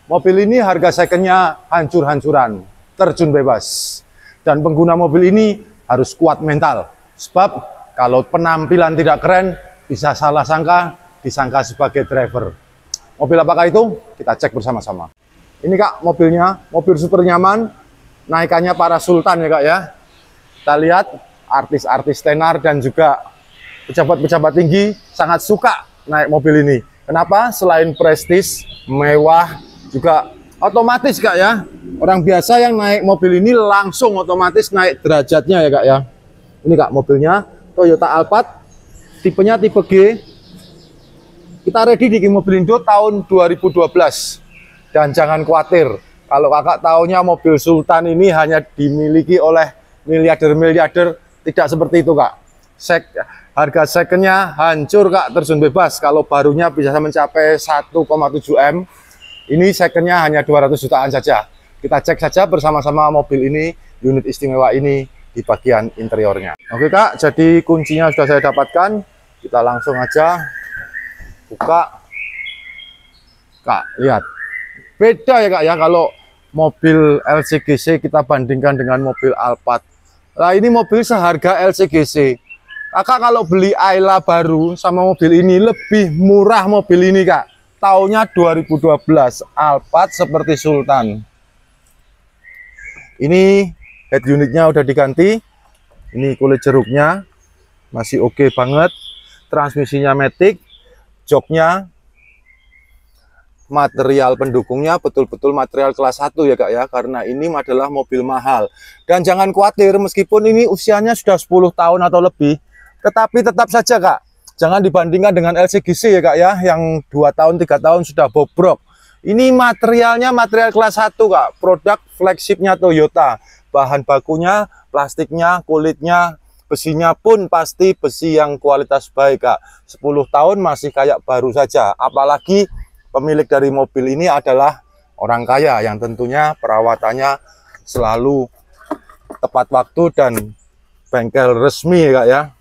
Mobil ini harga secondnya hancur-hancuran, terjun bebas. Dan pengguna mobil ini harus kuat mental. Sebab kalau penampilan tidak keren, bisa salah sangka, disangka sebagai driver. Mobil apakah itu? Kita cek bersama-sama. Ini Kak mobilnya, mobil super nyaman. Naikannya para sultan ya Kak ya. Kita lihat artis-artis tenar dan juga pejabat-pejabat tinggi sangat suka naik mobil ini. Kenapa? Selain prestis, mewah, juga otomatis Kak ya. Orang biasa yang naik mobil ini langsung otomatis naik derajatnya ya Kak ya. Ini Kak mobilnya Toyota Alphard, tipenya tipe G. Kita ready di mobil Indo tahun 2012. Dan jangan khawatir, kalau kakak taunya mobil Sultan ini hanya dimiliki oleh miliarder-miliarder, tidak seperti itu Kak. Harga secondnya hancur Kak, terjun bebas. Kalau barunya bisa mencapai 1,7 M. Ini secondnya hanya 200 jutaan saja. Kita cek saja bersama-sama mobil ini, unit istimewa ini di bagian interiornya. Oke Kak, jadi kuncinya sudah saya dapatkan. Kita langsung aja buka. Kak, lihat. Beda ya Kak ya, kalau mobil LCGC kita bandingkan dengan mobil Alphard. Nah ini mobil seharga LCGC. Kakak kalau beli Ayla baru sama mobil ini lebih murah mobil ini Kak. Tahunnya 2012, Alphard seperti Sultan. Ini head unitnya udah diganti. Ini kulit jeruknya masih oke banget. Transmisinya matic, joknya, material pendukungnya betul-betul material kelas 1 ya Kak ya, karena ini adalah mobil mahal. Dan jangan khawatir, meskipun ini usianya sudah 10 tahun atau lebih, tetapi tetap saja Kak, jangan dibandingkan dengan LCGC ya Kak ya, yang 2 tahun 3 tahun sudah bobrok. Ini materialnya material kelas 1 Kak, produk flagshipnya Toyota. Bahan bakunya, plastiknya, kulitnya, besinya pun pasti besi yang kualitas baik Kak. 10 tahun masih kayak baru saja. Apalagi pemilik dari mobil ini adalah orang kaya yang tentunya perawatannya selalu tepat waktu dan bengkel resmi ya Kak ya.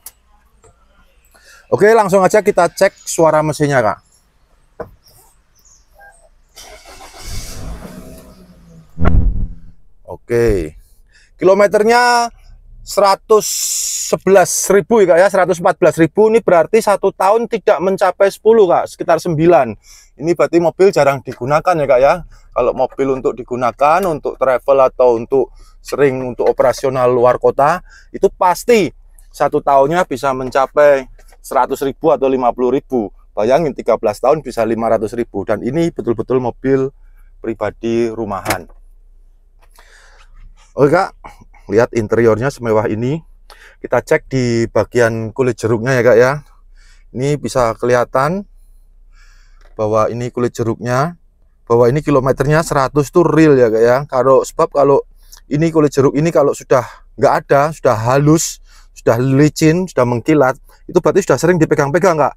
Oke, langsung aja kita cek suara mesinnya Kak. Oke, kilometernya 111.000 ya Kak ya, 114.000. Ini berarti 1 tahun tidak mencapai 10 Kak, sekitar 9. Ini berarti mobil jarang digunakan ya Kak ya. Kalau mobil untuk digunakan untuk travel atau untuk sering untuk operasional luar kota, itu pasti 1 tahunnya bisa mencapai 100.000 atau 50.000. Bayangin 13 tahun bisa 500.000. Dan ini betul-betul mobil pribadi rumahan. Oke Kak, lihat interiornya semewah ini. Kita cek di bagian kulit jeruknya ya Kak ya. Ini bisa kelihatan bahwa ini kulit jeruknya, bahwa ini kilometernya 100 tuh real ya Kak ya. Sebab kalau ini kulit jeruk ini kalau sudah nggak ada, sudah halus, sudah licin, sudah mengkilat, itu berarti sudah sering dipegang-pegang Kak.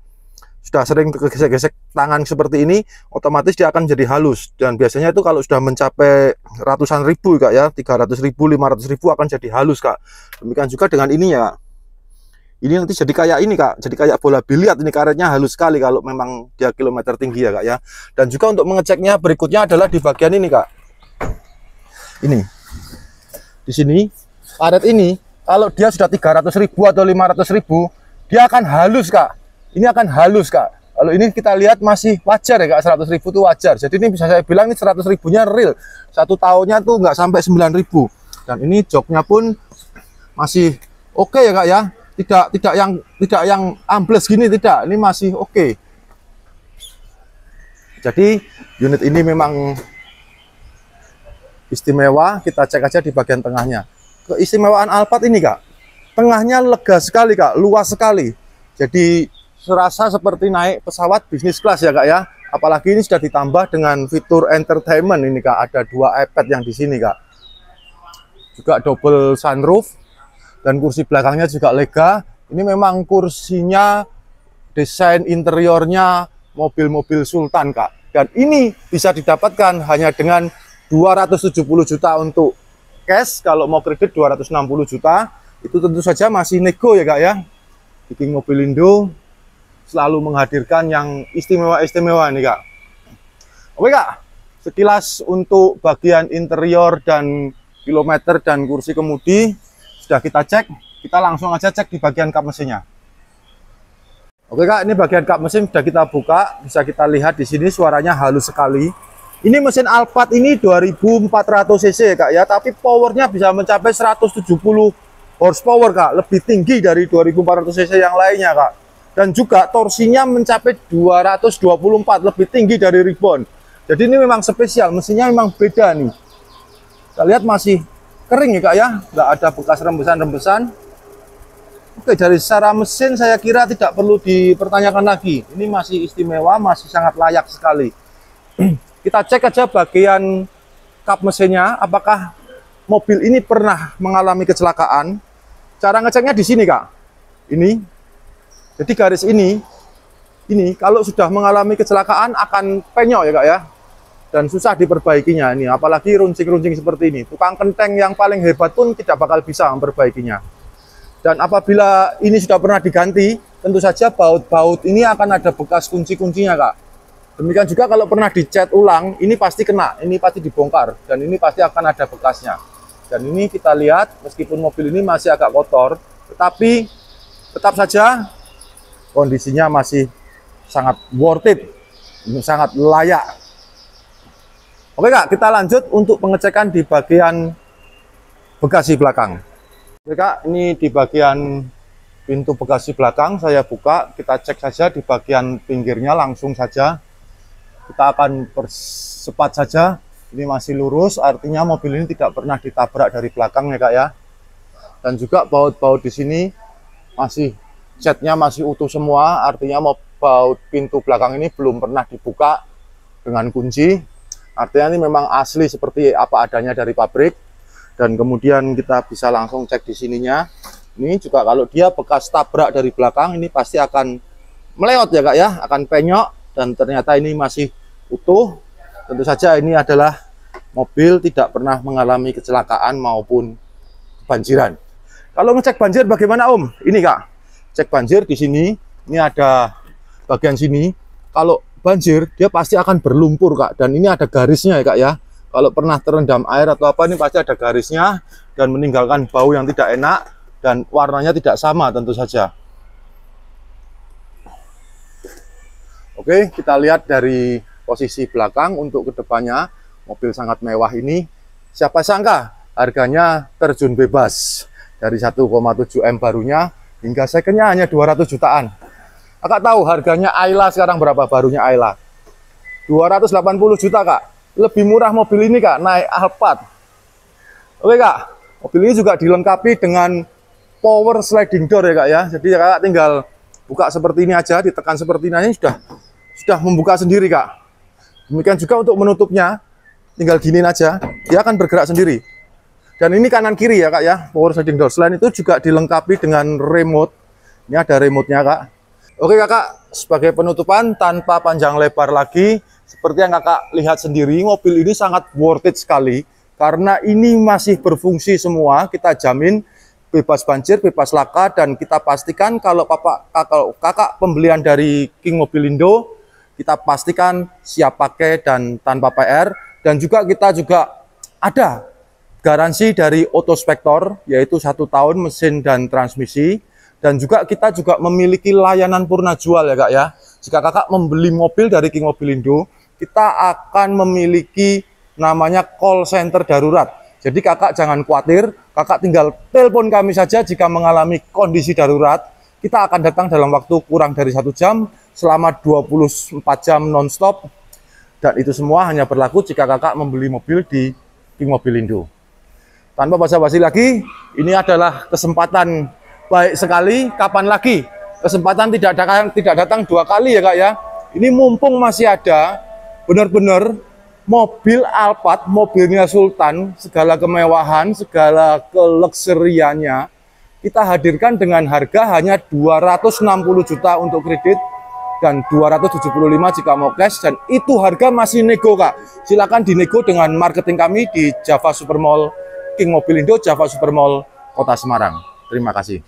Sudah sering gesek-gesek tangan seperti ini, otomatis dia akan jadi halus. Dan biasanya itu kalau sudah mencapai ratusan ribu Kak ya, 300.000, 500.000 akan jadi halus Kak. Demikian juga dengan ininya Kak. Ini nanti jadi kayak ini Kak, jadi kayak bola biliar. Ini karetnya halus sekali kalau memang dia kilometer tinggi ya Kak ya. Dan juga untuk mengeceknya berikutnya adalah di bagian ini Kak. Ini. Di sini, karet ini, kalau dia sudah 300.000 atau 500.000, dia akan halus Kak. Ini akan halus Kak. Kalau ini kita lihat masih wajar ya Kak, 100.000 itu wajar. Jadi ini bisa saya bilang ini 100.000-nya real. 1 tahunnya tuh nggak sampai 9.000. Dan ini joknya pun masih oke ya Kak ya. Tidak yang ambles gini, tidak. Ini masih oke. Jadi unit ini memang istimewa. Kita cek aja di bagian tengahnya. Keistimewaan Alphard ini Kak, tengahnya lega sekali Kak, luas sekali. Jadi serasa seperti naik pesawat bisnis kelas ya Kak ya. Apalagi ini sudah ditambah dengan fitur entertainment ini Kak. Ada 2 iPad yang di sini Kak. Juga double sunroof. Dan kursi belakangnya juga lega. Ini memang kursinya, desain interiornya mobil-mobil Sultan Kak. Dan ini bisa didapatkan hanya dengan 270 juta untuk cash. Kalau mau kredit 260 juta. Itu tentu saja masih nego ya Kak ya. Bikin mobil Indo selalu menghadirkan yang istimewa-istimewa nih Kak. Oke Kak, Sekilas untuk bagian interior dan kilometer dan kursi kemudi sudah kita cek. Kita langsung aja cek di bagian kap mesinnya. Oke Kak, ini bagian kap mesin sudah kita buka. Bisa kita lihat di sini suaranya halus sekali. Ini mesin Alphard ini 2400 cc ya Kak ya, tapi powernya bisa mencapai 170 horsepower Kak, lebih tinggi dari 2400 cc yang lainnya Kak. Dan juga torsinya mencapai 224, lebih tinggi dari Ribbon. Jadi ini memang spesial, mesinnya memang beda nih. Kita lihat masih kering ya Kak ya, nggak ada bekas rembesan-rembesan. Oke, dari secara mesin saya kira tidak perlu dipertanyakan lagi. Ini masih istimewa, masih sangat layak sekali. Kita cek aja bagian kap mesinnya, apakah mobil ini pernah mengalami kecelakaan. Cara ngeceknya di sini Kak. Ini. Jadi garis ini kalau sudah mengalami kecelakaan akan penyok ya Kak ya. Dan susah diperbaikinya ini, apalagi runcing-runcing seperti ini. Tukang kenteng yang paling hebat pun tidak bakal bisa memperbaikinya. Dan apabila ini sudah pernah diganti, tentu saja baut-baut ini akan ada bekas kunci-kuncinya Kak. Demikian juga kalau pernah dicat ulang, ini pasti kena, ini pasti dibongkar, dan ini pasti akan ada bekasnya. Dan ini kita lihat, meskipun mobil ini masih agak kotor, tetapi tetap saja kondisinya masih sangat worth it, sangat layak. Oke Kak, kita lanjut untuk pengecekan di bagian bagasi belakang. Oke Kak, ini di bagian pintu bagasi belakang saya buka, kita cek saja di bagian pinggirnya langsung saja. Kita akan percepat saja, ini masih lurus, artinya mobil ini tidak pernah ditabrak dari belakang ya Kak ya. Dan juga baut-baut di sini masih catnya masih utuh semua, artinya baut pintu belakang ini belum pernah dibuka dengan kunci. Artinya ini memang asli seperti apa adanya dari pabrik. Dan kemudian kita bisa langsung cek di sininya. Ini juga kalau dia bekas tabrak dari belakang, ini pasti akan meleot ya Kak ya, akan penyok. Dan ternyata ini masih utuh. Tentu saja ini adalah mobil tidak pernah mengalami kecelakaan maupun kebanjiran. Kalau ngecek banjir bagaimana Om? Ini Kak, cek banjir di sini. Ini ada bagian sini. Kalau banjir dia pasti akan berlumpur Kak. Dan ini ada garisnya ya Kak ya. Kalau pernah terendam air atau apa, ini pasti ada garisnya dan meninggalkan bau yang tidak enak dan warnanya tidak sama tentu saja. Oke, kita lihat dari posisi belakang untuk kedepannya. Mobil sangat mewah ini, siapa sangka harganya terjun bebas dari 1,7 M barunya hingga secondnya hanya 200 jutaan. Kakak tahu harganya Ayla sekarang berapa barunya Ayla? 280 juta Kak. Lebih murah mobil ini Kak, naik Alphard. Oke Kak, mobil ini juga dilengkapi dengan power sliding door ya Kak ya. Jadi Kakak tinggal buka seperti ini aja, ditekan seperti ini sudah membuka sendiri Kak. Demikian juga untuk menutupnya, tinggal giniin aja, dia akan bergerak sendiri. Dan ini kanan kiri ya Kak ya, power sliding door. Selain itu juga dilengkapi dengan remote. Ini ada remote-nya Kak. Oke Kakak, sebagai penutupan tanpa panjang lebar lagi, seperti yang Kakak lihat sendiri, mobil ini sangat worth it sekali. Karena ini masih berfungsi semua, kita jamin bebas banjir, bebas laka, dan kita pastikan kalau kakak pembelian dari King Mobilindo, kita pastikan siap pakai dan tanpa PR. Dan juga kita ada garansi dari Autospektor, yaitu 1 tahun mesin dan transmisi. Dan juga kita memiliki layanan purna jual ya Kak ya. Jika Kakak membeli mobil dari King Mobilindo, kita akan memiliki namanya call center darurat. Jadi Kakak jangan khawatir, Kakak tinggal telepon kami saja jika mengalami kondisi darurat. Kita akan datang dalam waktu kurang dari 1 jam, selama 24 jam non-stop. Dan itu semua hanya berlaku jika Kakak membeli mobil di King Mobilindo. Tanpa basa-basi lagi, ini adalah kesempatan baik sekali. Kapan lagi? Kesempatan tidak datang 2 kali ya Kak ya. Ini mumpung masih ada, benar-benar mobil Alphard, mobilnya Sultan, segala kemewahan, segala keluxuriannya, kita hadirkan dengan harga hanya 260 juta untuk kredit dan 275 jika mau cash, dan itu harga masih nego Kak. Silakan dinego dengan marketing kami di Java Supermall King Mobilindo, Java Supermall Kota Semarang. Terima kasih.